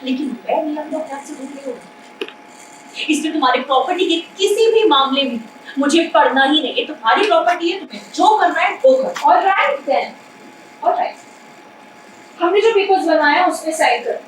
लेकिन मैं नियम को अपने से दूर नहीं होगा। इसलिए तुम्हारे प्रॉपर्टी के किसी भी मामले में मुझे पढ़ना ही नहीं है। तुम्हारी प्रॉपर्टी है, तुम्हें जो करना है वो करो। ऑलराइट देन, ऑलराइट, हमने जो पेपर्स बनाया उसमें साइन कर।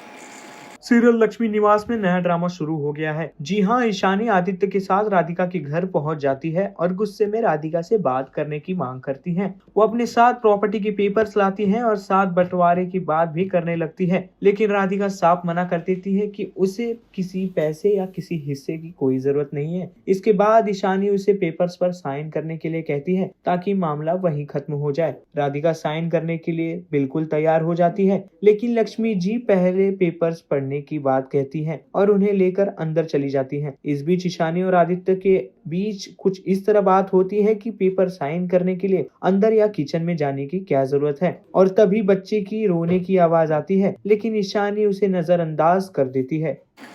सीरियल लक्ष्मी निवास में नया ड्रामा शुरू हो गया है। जी हाँ, ईशानी आदित्य के साथ राधिका के घर पहुंच जाती है और गुस्से में राधिका से बात करने की मांग करती है। वो अपने साथ प्रॉपर्टी के पेपर्स लाती है और साथ बंटवारे की बात भी करने लगती है, लेकिन राधिका साफ मना कर देती है कि उसे किसी पैसे या किसी हिस्से की कोई जरूरत नहीं है। इसके बाद ईशानी उसे पेपर्स पर साइन करने के लिए कहती है ताकि मामला वहीं खत्म हो जाए। राधिका साइन करने के लिए बिल्कुल तैयार हो जाती है, लेकिन लक्ष्मी जी पहले पेपर्स पढ़ने की बात कहती है और उन्हें लेकर अंदर चली जाती है। इस बीच ईशानी और आदित्य के बीच कुछ इस तरह बात होती है कि पेपर साइन करने के लिए अंदर या किचन में जाने की क्या जरूरत है, और तभी बच्चे की रोने की आवाज आती है, लेकिन ईशानी उसे नजरअंदाज कर देती है।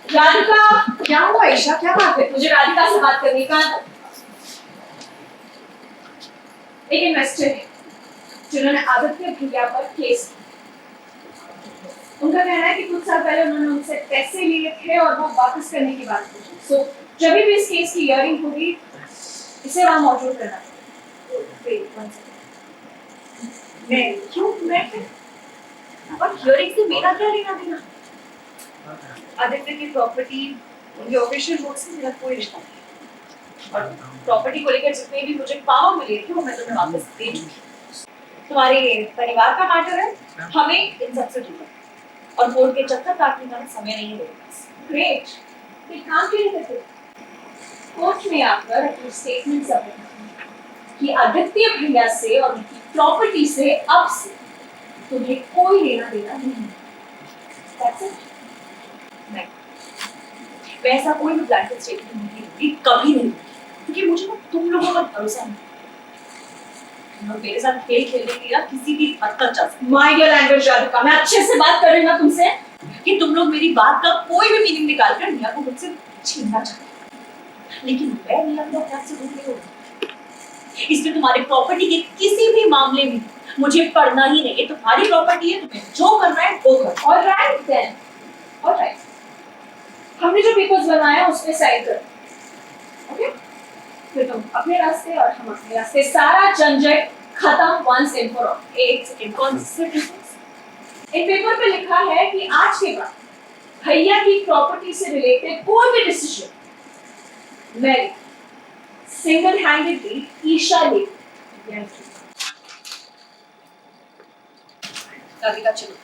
राधिका, क्या हुआ ईशा, क्या बात है? मुझे राधिका से बात करनी का। एक इन्वेस्टर है जिन्होंने आदित्य भैया पर केस, उनका कहना है कि कुछ साल पहले उन्होंने उनसे पैसे लिए थे और वो वापस करने की बात की। सो जब भी इस केस की हियरिंग होगी इसे वहां मौजूद करना। और हियरिंग से मेरा क्या लेना देना? आदित्य की प्रॉपर्टी उनके ऑफिशियल वर्क से मेरा कोई रिश्ता नहीं। और प्रॉपर्टी को लेकर जितने भी मुझे पावर मिले थे वो मैं तुम्हें वापस दे चुकी। तुम्हारे परिवार का मैटर है, हमें इन सबसे दूर रखो और कोर्ट के चक्कर काटने का समय नहीं है। ग्रेट, ये काम क्यों नहीं करते? कोर्ट में आकर अपनी स्टेटमेंट सबमिट कि आदित्य भैया से और उनकी प्रॉपर्टी से अब से तुम्हें कोई लेना देना नहीं है। That's it. नहीं, मैं ऐसा कोई भी ब्लैंकेट स्टेटमेंट नहीं दूंगी, कभी नहीं, क्योंकि मुझे ना तुम लोगों पर भरोसा नहीं। तुम मेरे साथ खेल खेलने के लिए किसी भी हद तक जा सकते। माय डियर लैंग्वेज राधिका, मैं अच्छे से बात कर रही हूँ तुमसे कि तुम लोग मेरी बात का कोई भी मीनिंग निकाल कर निया को मुझसे छीनना चाहते हो, लेकिन मैं निया को अपने से दूर नहीं होगा। इसलिए तुम्हारे प्रॉपर्टी के किसी भी मामले में मुझे पढ़ना ही नहीं है। तुम्हारी प्रॉपर्टी है, तुम्हें जो करना है वो करो। ऑलराइट देन, ऑलराइट, हमने जो पेपर्स बनाया उसमें साइन कर। ओके, फिर तुम अपने रास्ते और हम अपने रास्ते, सारा झंझट खत्म वंस एंड फॉर ऑल। एक सेकंड, कौन से इन पेपर पे लिखा है कि आज के बाद भैया की प्रॉपर्टी से रिलेटेड कोई भी डिसीजन मैं सिंगल हैंडेडली ईशा ले। राधिका चलो।